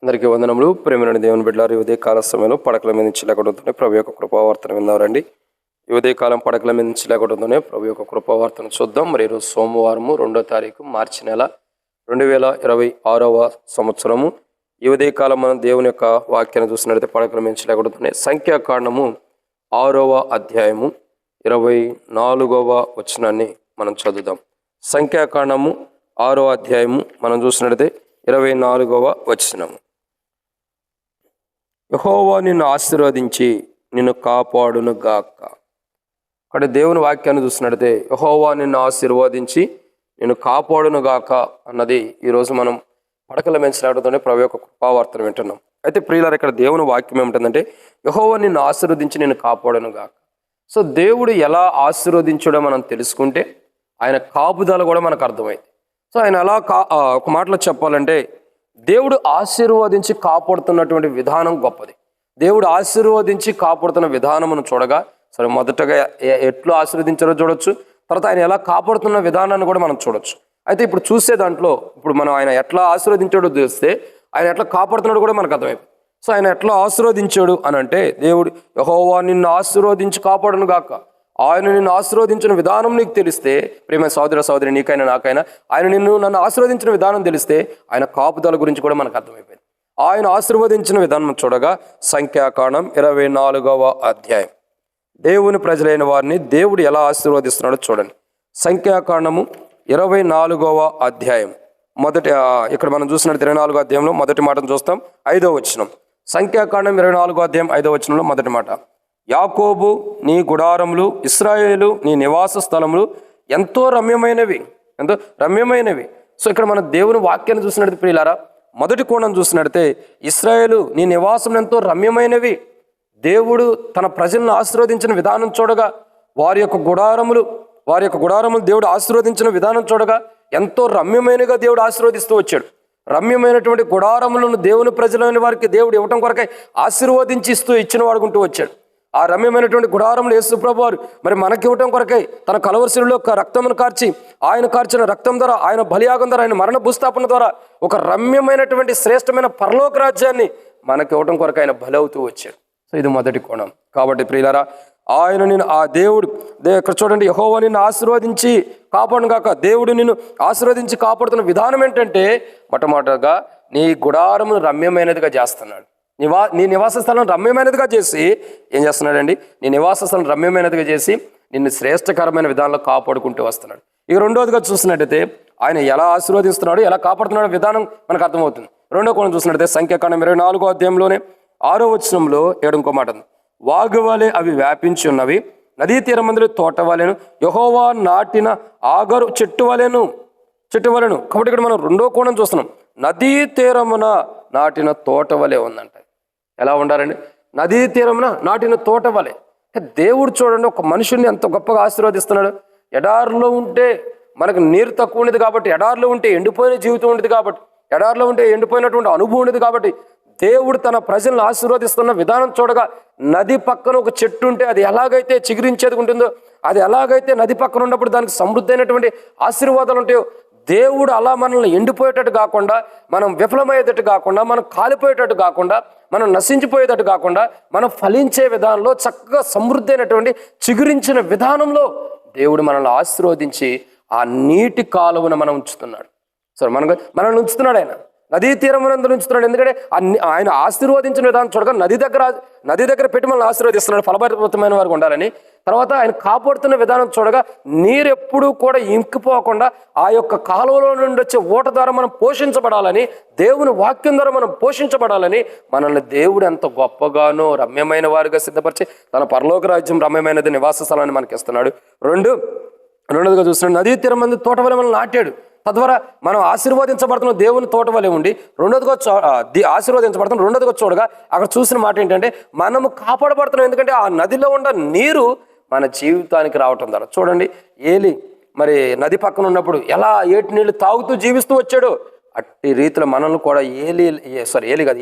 అందరికీ వందనములు. ప్రేమైన దేవుని బిడ్డలారు, ఈ ఉదయకాల సమయంలో పడకల మీద నుంచి లేకుండానే ప్రభు యొక్క కృపావార్తను విన్నారండి. ఈ ఉదయకాలం పడకల మీద నుంచి లేకుండానే ప్రభు యొక్క కృపావార్తను చూద్దాం. మరి ఈరోజు సోమవారము 2వ తారీఖు మార్చి నెల 2026వ సంవత్సరము. ఈ ఉదయకాలం మనం దేవుని యొక్క వాక్యాన్ని చూసినట్లయితే పడకల మీద నుంచి లేకుండానే సంఖ్యాకాండము 6వ అధ్యాయము 24వ వచనాన్ని మనం చదువుదాం. సంఖ్యాకాండము 6వ అధ్యాయము మనం చూసినట్లయితే 24వ వచనము. యెహోవా నిన్ను ఆశీర్వదించి నిన్ను కాపాడును గాక. అక్కడ దేవుని వాక్యాన్ని చూసినట్లయితే యెహోవా నిన్ను ఆశీర్వదించి నిన్ను కాపాడును గాక అన్నది ఈరోజు మనం పడకల మెంచలాడుతూనే ప్రభు యొక్క కృపావార్తను వింటున్నాం. అయితే ప్రియులారా, ఇక్కడ దేవుని వాక్యం ఏమిటంటే యెహోవా నిన్ను ఆశీర్వదించి నిన్ను కాపాడును గాక. సో దేవుడు ఎలా ఆశీర్వదించడో మనం తెలుసుకుంటే ఆయన కాపుదల కూడా మనకు అర్థమైంది. సో ఆయన ఎలా ఒక మాటలో చెప్పాలంటే దేవుడు ఆశీర్వదించి కాపాడుతున్నటువంటి విధానం గొప్పది. దేవుడు ఆశీర్వదించి కాపాడుతున్న విధానమును చూడగా సరే మొదటగా ఎట్లు ఆశీర్వదించారో చూడొచ్చు, తర్వాత ఆయన ఎలా కాపాడుతున్న విధానాన్ని కూడా మనం చూడొచ్చు. అయితే ఇప్పుడు చూసే దాంట్లో ఇప్పుడు మనం ఆయన ఎట్లా ఆశీర్వదించాడో చూస్తే ఆయన ఎట్లా కాపాడుతున్నాడు కూడా మనకు అర్థమైపోయింది. సో ఆయన ఎట్లా ఆశీర్వదించాడు అని అంటే దేవుడు యెహోవా నిన్ను ఆశీర్వదించి కాపాడును గాక. ఆయన నిన్ను ఆశీర్వదించిన విధానం నీకు తెలిస్తే, ప్రేమ సోదర సోదరి నీకైనా నాకైనా, ఆయన నన్ను ఆశీర్వదించిన విధానం తెలిస్తే ఆయన కాపుదల గురించి కూడా మనకు అర్థమైపోయింది. ఆయన ఆశీర్వదించిన విధానం చూడగా సంఖ్యాకాండం 24వ అధ్యాయం. దేవుని ప్రజలైన వారిని దేవుడు ఎలా ఆశీర్వదిస్తున్నాడో చూడండి. సంఖ్యాకాండము 24వ అధ్యాయం ఇక్కడ మనం చూసినట్టు 24వ అధ్యాయంలో మొదటి మాటను చూస్తాం. 5వ వచనం. సంఖ్యాకాండం 24వ అధ్యాయం 5వ వచనంలో మొదటి మాట. యాకోబు నీ గుడారములు, ఇశ్రాయేలు నీ నివాస స్థలములు ఎంతో రమ్యమైనవి. సో ఇక్కడ మన దేవుని వాక్యాన్ని చూసినట్టు ప్రియులారా, మొదటి కోణం చూసినట్టే ఇశ్రాయేలు నీ నివాసం ఎంతో రమ్యమైనవి. దేవుడు తన ప్రజలను ఆశీర్వదించిన విధానం చూడగా వారి యొక్క గుడారములు దేవుడు ఆశీర్వదించిన విధానం చూడగా ఎంతో రమ్యమైనగా దేవుడు ఆశీర్వదిస్తూ వచ్చాడు. రమ్యమైనటువంటి గుడారములను దేవుని ప్రజలైన వారికి దేవుడు ఇవ్వటం కొరకై ఆశీర్వదించి ఇచ్చిన వాడుకుంటూ వచ్చాడు. ఆ రమ్యమైనటువంటి గుడారములు యేసు ప్రభువు వారు మరి మనకివ్వటం కొరకై తన కలవరిశిలులో రక్తమును కార్చి ఆయన కార్చిన రక్తం ద్వారా, ఆయన బలియాగం ద్వారా, ఆయన మరణ భూస్థాపన ద్వారా ఒక రమ్యమైనటువంటి శ్రేష్టమైన పరలోక రాజ్యాన్ని మనకివ్వటం కొరకు ఆయన బలి అవుతూ వచ్చాడు. సో ఇది మొదటి కోణం. కాబట్టి ప్రియులారా, ఆయన నిన్ను ఆ దేవుడు ఇక్కడ చూడండి, యెహోవా నిన్ను ఆశీర్వదించి కాపాడును గాక. దేవుడు నిన్ను ఆశీర్వదించి కాపాడుతున్న విధానం ఏంటంటే మొట్టమొదటిగా నీ గుడారమును రమ్యమైనదిగా చేస్తున్నాడు. నీ నివాస స్థలం రమ్యమైనదిగా చేసి ఏం చేస్తున్నాడండి? నీ నివాస స్థలం రమ్యమైనదిగా చేసి నిన్ను శ్రేష్టకరమైన విధానంలో కాపాడుకుంటూ వస్తున్నాడు. ఇక రెండోదిగా చూసినట్టయితే ఆయన ఎలా ఆశీర్వదిస్తున్నాడు, ఎలా కాపాడుతున్నాడు విధానం మనకు అర్థమవుతుంది. రెండో కోణం చూసినట్టయితే సంఖ్యాకాండం 24వ అధ్యాయంలోనే 6వ వచనంలో 7వ మాట. వాగువలే అవి వ్యాపించి ఉన్నవి, నదీ తీరమందు తోట వలెను, యెహోవా నాటిన ఆగరు చెట్టు వలెను. కాబట్టి ఇక్కడ మనం రెండో కోణం చూస్తున్నాం. నదీ తీరమున నాటిన తోట వలె ఉందంట. ఎలా ఉండాలండి? నదీ తీరమున నాటిన తోట వలె. దేవుడు చూడండి, ఒక మనుషుల్ని ఎంత గొప్పగా ఆశీర్వదిస్తున్నాడు. ఎడారిలో ఉంటే మనకు నీరు తక్కువ ఉండేది కాబట్టి, ఎడారిలో ఉంటే ఎండిపోయిన జీవితం ఉండేది కాబట్టి, ఎడారిలో ఉంటే ఎండిపోయినటువంటి అనుభవం ఉండేది కాబట్టి దేవుడు తన ప్రజలను ఆశీర్వదిస్తున్న విధానం చూడగా నది పక్కన ఒక చెట్టు ఉంటే అది ఎలాగైతే చిగురించేది ఉంటుందో, అది ఎలాగైతే నది పక్కన ఉన్నప్పుడు దానికి సమృద్ధి అయినటువంటి ఆశీర్వాదాలు ఉంటాయో, దేవుడు అలా మనల్ని ఎండిపోయేటట్టు కాకుండా, మనం విఫలమయ్యేటట్టు కాకుండా, మనం కాలిపోయేటట్టు కాకుండా, మనం నశించిపోయేటట్టు కాకుండా, మనం ఫలించే విధానంలో చక్కగా సమృద్ధి అయినటువంటి చిగురించిన విధానంలో దేవుడు మనల్ని ఆశీర్వదించి ఆ నీటి కాలువను మనం ఉంచుతున్నాడు. సరే మనల్ని ఉంచుతున్నాడు. ఆయన నదీ తీరమునందు ఉంచుతున్నాడు. ఎందుకంటే ఆయన ఆశీర్వదించిన విధానం చూడగా నది దగ్గర పెట్టి మనల్ని ఆశీర్వదిస్తున్నాడు, ఫలభరితమైన వారికి ఉండాలని. తర్వాత ఆయన కాపాడుతున్న విధానం చూడగా నీరు ఎప్పుడూ కూడా ఇంకిపోకుండా ఆ యొక్క కాలువలో నుండి వచ్చే ఊట ద్వారా మనం పోషించబడాలని, దేవుని వాక్యం ద్వారా మనం పోషించబడాలని మనల్ని దేవుడు ఎంత గొప్పగానో రమ్యమైన వారిగా సిద్ధపరిచి తన పరలోక రాజ్యం రమ్యమైనది నివాస స్థలాన్ని మనకి ఇస్తున్నాడు. రెండోదిగా చూస్తున్నాడు, నదీ తీరమందు తోట వలె మనల్ని నాటాడు. తద్వారా మనం ఆశీర్వదించబడుతున్నాం దేవుని తోట వలె ఉండి. రెండోదిగా చూడగా అక్కడ చూసిన మాట ఏంటంటే మనము కాపాడబడుతున్నాం. ఎందుకంటే ఆ నదిలో ఉన్న నీరు మన జీవితానికి రావటం ద్వారా. చూడండి, ఏలి మరి నది పక్కన ఉన్నప్పుడు ఎలా ఏటి నీళ్లు తాగుతూ జీవిస్తూ వచ్చాడో, అట్టి రీతిలో మనల్ని కూడా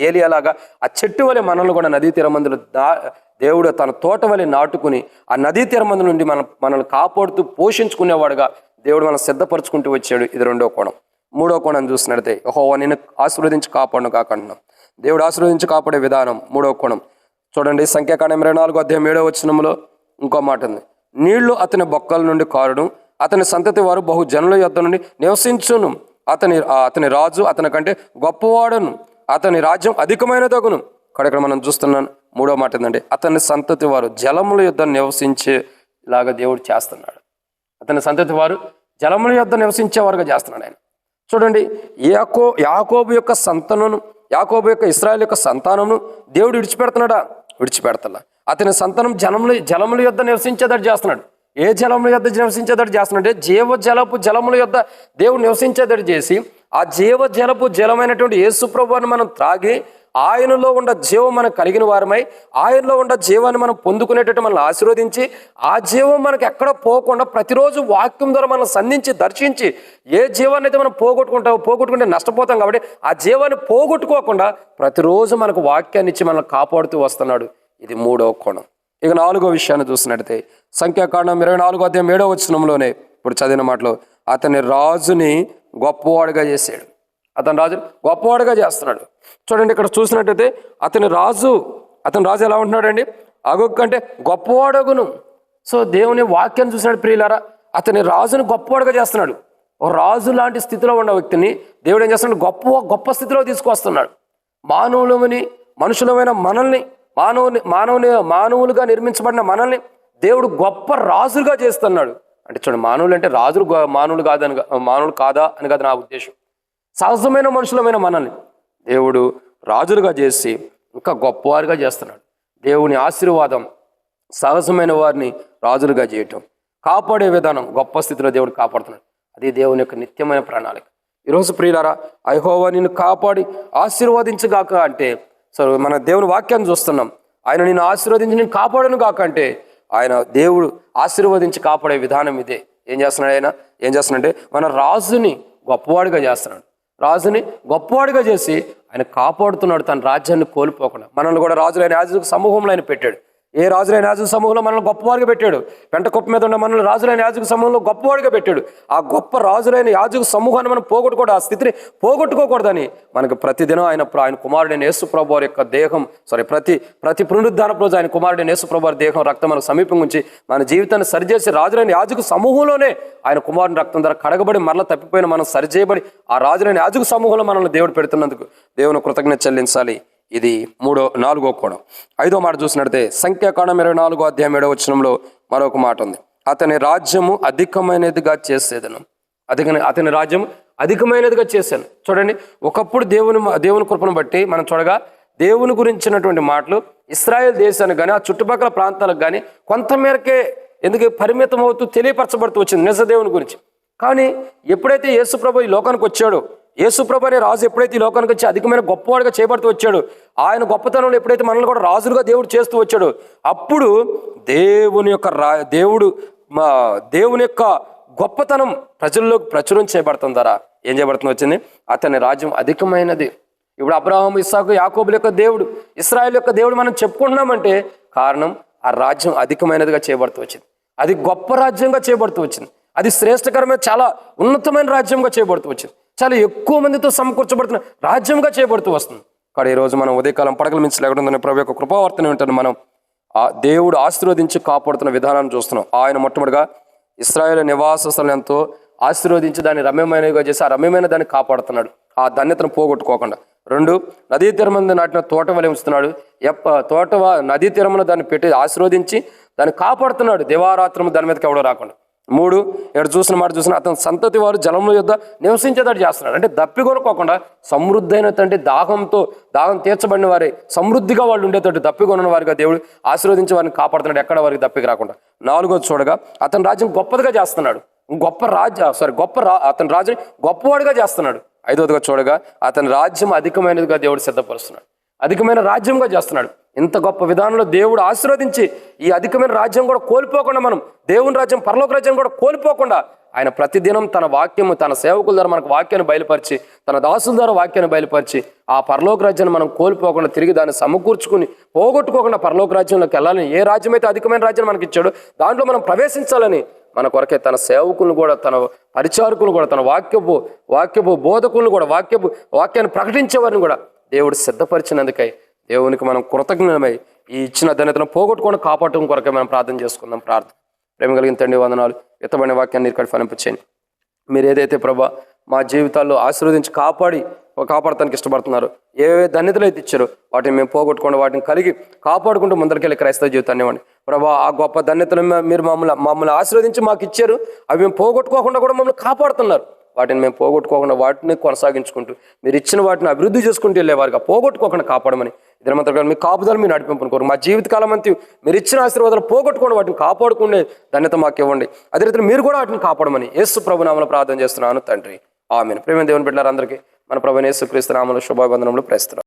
ఏలి అలాగా ఆ చెట్టు వలె మనల్ని కూడా నదీ తీరమందులు దేవుడు తన తోట వలె నాటుకుని ఆ నదీ తీరమందు నుండి మనల్ని కాపాడుతూ పోషించుకునేవాడుగా దేవుడు మనం సిద్ధపరచుకుంటూ వచ్చాడు. ఇది రెండో కోణం. మూడో కోణం చూసినట్లయితే యెహోవా నిన్ను ఆశీర్వదించి కాపాడును కాక అంటున్నాం. దేవుడు ఆశీర్వదించి కాపాడే విధానం. మూడవ కోణం చూడండి, సంఖ్యాకాండం 24:7 ఇంకో మాట ఉంది. నీళ్లు అతని బొక్కల నుండి కారును, అతని సంతతి వారు బహుజనుల యొద్ద నుండి నివసించును. అతని రాజు అతని కంటే గొప్పవాడును, అతని రాజ్యం అధికమైనదగును. ఇక్కడ మనం చూస్తున్నాను. మూడో మాట ఏంటంటే అతని సంతతి వారు జలముల యొద్ద నివసించేలాగా దేవుడు చేస్తున్నాడు. అతని సంతతి వారు జలముల యొద్ద నివసించేవారుగా చేస్తున్నాడు ఆయన. చూడండి, యాకోబు యొక్క సంతానమును, యాకోబు యొక్క ఇశ్రాయేలు యొక్క సంతానమును దేవుడు విడిచిపెడుతున్నాడా? విడిచిపెడతలా. అతని సంతానం జలముల యొద్ద నివసించేదట్టు చేస్తున్నాడు. ఏ జలముల యొద్ద నివసించేదట్టు చేస్తున్నాడు అంటే జలముల యొద్ద దేవుడు నివసించేదట్టు చేసి, ఆ జలమైనటువంటి యేసు ప్రభువుని మనం త్రాగి ఆయనలో ఉన్న జీవం మనం కలిగిన వారమై, ఆయనలో ఉన్న జీవాన్ని మనం పొందుకునేటట్టు మనల్ని ఆశీర్వదించి, ఆ జీవం మనకు ఎక్కడ పోకుండా ప్రతిరోజు వాక్యం ద్వారా మనం సంధించి దర్శించి, ఏ జీవాన్ని అయితే మనం పోగొట్టుకుంటే నష్టపోతాం కాబట్టి ఆ జీవాన్ని పోగొట్టుకోకుండా ప్రతిరోజు మనకు వాక్యాన్ని ఇచ్చి మనల్ని కాపాడుతూ వస్తున్నాడు. ఇది మూడవ కోణం. ఇక నాలుగో విషయాన్ని చూసినట్టయితే సంఖ్యాకాండం 24:7 ఇప్పుడు చదివిన మాటలో అతని రాజుని గొప్పవాడుగా చేశాడు. అతని రాజు గొప్పవాడుగా చేస్తున్నాడు. చూడండి, ఇక్కడ చూసినట్టయితే అతని రాజు ఎలా ఉంటున్నాడండి? అగొక్క అంటే గొప్పవాడగును. సో దేవుని వాక్యాన్ని చూసినట్టు ప్రియులారా, అతని రాజుని గొప్పవాడుగా చేస్తున్నాడు. ఓ రాజు లాంటి స్థితిలో ఉన్న వ్యక్తిని దేవుడు ఏం చేస్తున్నాడు? గొప్ప స్థితిలో తీసుకొస్తున్నాడు. మనుషులమైన మనల్ని, మానవులుగా నిర్మించబడిన మనల్ని దేవుడు గొప్ప రాజులుగా చేస్తున్నాడు. అంటే చూడండి, మానవులు అంటే రాజులు మానవులు కాదా అని కాదు నా ఉద్దేశం. సహజమైన మనుషులమైన మనల్ని దేవుడు రాజులుగా చేసి ఇంకా గొప్పవారిగా చేస్తున్నాడు. దేవుని ఆశీర్వాదం సహజమైన వారిని రాజులుగా చేయటం, కాపాడే విధానం, గొప్ప స్థితిలో దేవుడు కాపాడుతున్నాడు. అది దేవుని యొక్క నిత్యమైన ప్రణాళిక. ఈరోజు ప్రియులారా, యెహోవా నిన్ను కాపాడి ఆశీర్వదించుగాక అంటే, సో మన దేవుని వాక్యాన్ని చూస్తున్నాం. ఆయన నిన్ను ఆశీర్వదించి నేను కాపాడను గాక అంటే, ఆయన దేవుడు ఆశీర్వదించి కాపాడే విధానం ఇదే. ఏం చేస్తున్నాడంటే మన రాజుని గొప్పవాడిగా చేస్తున్నాడు. రాజుని గొప్పవాడిగా చేసి ఆయన కాపాడుతున్నాడు, తన రాజ్యాన్ని కోల్పోకుండా. మనల్ని కూడా రాజులైన యాజక సమూహంలో ఆయన పెట్టాడు. ఏ రాజులైన యాజక సమూహంలో మనల్ని గొప్పవాడిగా పెట్టాడు? పెంట కుప్ప మీద ఉన్న మనల్ని రాజులైన యాజక సమూహంలో గొప్పవాడిగా పెట్టాడు. ఆ గొప్ప రాజులైన యాజక సమూహాన్ని మనం పోగొట్టుకోవడం, ఆ స్థితిని పోగొట్టుకోకూడదని మనకు ప్రతిదినం ఆయన కుమారుడైన యేసు ప్రభువు వారి యొక్క దేహం ప్రతి పునరుద్ధానపు రోజు ఆయన కుమారుడైన యేసు ప్రభువు వారి దేహం రక్తం మనకు సమీపం ఉంచి మన జీవితాన్ని సరిచేసి రాజులైన యాజక సమూహంలోనే ఆయన కుమారుని రక్తం ద్వారా కడగబడి మరలా తప్పిపోయిన మనం సరిచేయబడి ఆ రాజులైన యాజక సమూహంలో మనల్ని దేవుడు పెడుతున్నందుకు దేవుని కృతజ్ఞత చెల్లించాలి. ఇది నాలుగో కోణం. ఐదో మాట చూసినట్టే సంఖ్యాకాండం 24:7 మరొక మాట ఉంది. అతని రాజ్యము అధికమైనదిగా చేసేదను. అతని రాజ్యం అధికమైనదిగా చేశాను. చూడండి, ఒకప్పుడు దేవుని కృపను బట్టి మనం చూడగా దేవుని గురించినటువంటి మాటలు ఇశ్రాయేల్ దేశానికి కానీ ఆ చుట్టుపక్కల ప్రాంతాలకు కానీ కొంతమేరకే ఎందుకు పరిమితం అవుతూ తెలియపరచబడుతూ వచ్చింది నిజ దేవుని గురించి. కానీ ఎప్పుడైతే యేసుప్రభు ఈ లోకానికి వచ్చాడో, యేసుప్రభు అనే రాజు ఎప్పుడైతే ఈ లోకానికి వచ్చి అధికమైన గొప్పవాడిగా చేపడుతూ వచ్చాడు, ఆయన గొప్పతనంలో ఎప్పుడైతే మనల్ని కూడా రాజులుగా దేవుడు చేస్తూ వచ్చాడు, అప్పుడు దేవుని యొక్క గొప్పతనం ప్రజల్లోకి ప్రచురం చేయబడతాం ద్వారా ఏం చేయబడుతుంది వచ్చింది? అతని రాజ్యం అధికమైనది. ఇప్పుడు అబ్రహాము, ఇస్సాకు, యాకోబుల యొక్క దేవుడు, ఇశ్రాయేలు యొక్క దేవుడు మనం చెప్పుకుంటున్నామంటే కారణం ఆ రాజ్యం అధికమైనదిగా చేయబడుతూ వచ్చింది. అది గొప్ప రాజ్యంగా చేయబడుతూ వచ్చింది. అది శ్రేష్టకరమైన చాలా ఉన్నతమైన రాజ్యంగా చేయబడుతూ వచ్చింది. చాలా ఎక్కువ మందితో సమకూర్చబడుతున్న రాజ్యంగా చేయబడుతూ వస్తుంది. కానీ ఈరోజు మనం ఉదయకాలం పడకల మించి లేకుండా ప్రభు యొక్క కృపావర్తన వింటాను. మనం ఆ దేవుడు ఆశీర్వదించి కాపాడుతున్న విధానాన్ని చూస్తున్నాం. ఆయన మొట్టమొదటిగా ఇశ్రాయేలు నివాసస్థలను ఎంతో ఆశీర్వదించి దాన్ని రమ్యమైనగా చేసి ఆ రమ్యమైన దాన్ని కాపాడుతున్నాడు, ఆ ధన్యతను పోగొట్టుకోకుండా. 2, నదీ తీరమున నాటిన తోట వలె ఉంచుతున్నాడు. నదీ తీరమున దాన్ని పెట్టి ఆశీర్వదించి దాన్ని కాపాడుతున్నాడు, దివారాత్రము దాని మీదకి ఎవడో రాకుండా. 3, ఇక్కడ చూసిన మాట అతని సంతతి వారు జలముల యొద్ద నివసించేటట్టు చేస్తున్నాడు. అంటే దప్పికొనుకోకుండా సమృద్ధైన తండ్రి దాహం తీర్చబడిన వారి సమృద్ధిగా వాళ్ళు ఉండేటట్టు దప్పికొన్న వారిగా దేవుడు ఆశీర్వదించి వారిని కాపాడుతున్నాడు, ఎక్కడ వారికి దప్పికి రాకుండా. 4 చూడగా అతని రాజ్యం గొప్పదిగా చేస్తున్నాడు. అతని రాజ్యం గొప్పవాడిగా చేస్తున్నాడు. 5 చూడగా అతని రాజ్యం అధికమైనదిగా దేవుడు సిద్ధపరుస్తున్నాడు, అధికమైన రాజ్యంగా చేస్తున్నాడు. ఇంత గొప్ప విధానంలో దేవుడు ఆశీర్వదించి ఈ అధికమైన రాజ్యం కూడా కోల్పోకుండా, మనం దేవుని రాజ్యం పరలోక రాజ్యం కూడా కోల్పోకుండా ఆయన ప్రతిదినం తన వాక్యము, తన సేవకుల ద్వారా మనకు వాక్యాన్ని బయలుపరిచి, తన దాసుల ద్వారా వాక్యాన్ని బయలుపరిచి ఆ పరలోక రాజ్యాన్ని మనం కోల్పోకుండా తిరిగి దాన్ని సమకూర్చుకుని పోగొట్టుకోకుండా పరలోక రాజ్యంలోకి వెళ్ళాలని, ఏ రాజ్యం అయితే అధికమైన రాజ్యం మనకి ఇచ్చాడో దాంట్లో మనం ప్రవేశించాలని మన కొరకే తన సేవకులను కూడా, తన పరిచారకులను కూడా, తన వాక్యపు బోధకులను కూడా, వాక్యాన్ని ప్రకటించే వారిని కూడా దేవుడు సిద్ధపరిచినందుకై దేవునికి మనం కృతజ్ఞమై ఈ ఇచ్చిన ధన్యతను పోగొట్టుకొని కాపాడటం కొరకే మనం ప్రార్థన చేసుకుందాం. ప్రార్థన. ప్రేమ కలిగిన తండ్రి వందనాలు. ఎత్తబడిన వాక్యాన్ని ఇక్కడ ఫలింపచేయండి. మీరు ఏదైతే ప్రభా మా జీవితాల్లో ఆశీర్వదించి కాపాడటానికి ఇష్టపడుతున్నారు, ఏ ధన్యతలు అయితే ఇచ్చారో వాటిని మేము పోగొట్టుకోండి, వాటిని కలిగి కాపాడుకుంటూ ముందరికెళ్ళి క్రైస్తవ జీవితాన్ని ఇవ్వండి ప్రభా. ఆ గొప్ప ధన్యతలు మీరు మమ్మల్ని ఆశీర్వదించి మాకు ఇచ్చారు, అవి మేము పోగొట్టుకోకుండా కూడా మమ్మల్ని కాపాడుతున్నారు. వాటిని మేము పోగొట్టుకోకుండా వాటిని కొనసాగించుకుంటూ మీరు ఇచ్చిన వాటిని అభివృద్ధి చేసుకుంటూ వెళ్ళేవారుగా పోగొట్టుకోకుండా కాపాడమని ఇద్దరు మాత్రం మీ కాపుదలు మీ నడిపింపును కోరు. మా జీవితకాలం అంతా మీరు ఇచ్చిన ఆశీర్వాదాలు పోగొట్టుకోండి, వాటిని కాపాడుకునే ధన్యత మాకు ఇవ్వండి. అదే రీతిలో మీరు కూడా వాటిని కాపాడమని యేసు ప్రభు నామములో ప్రార్థన చేస్తున్నాను తండ్రి. ఆమేన్. ప్రేమ దేవుని బిడ్డలారందరికీ మన ప్రభువైన యేసుక్రీస్తు నామములో శుభాభివందనములు. ప్రేస్తున్నాను.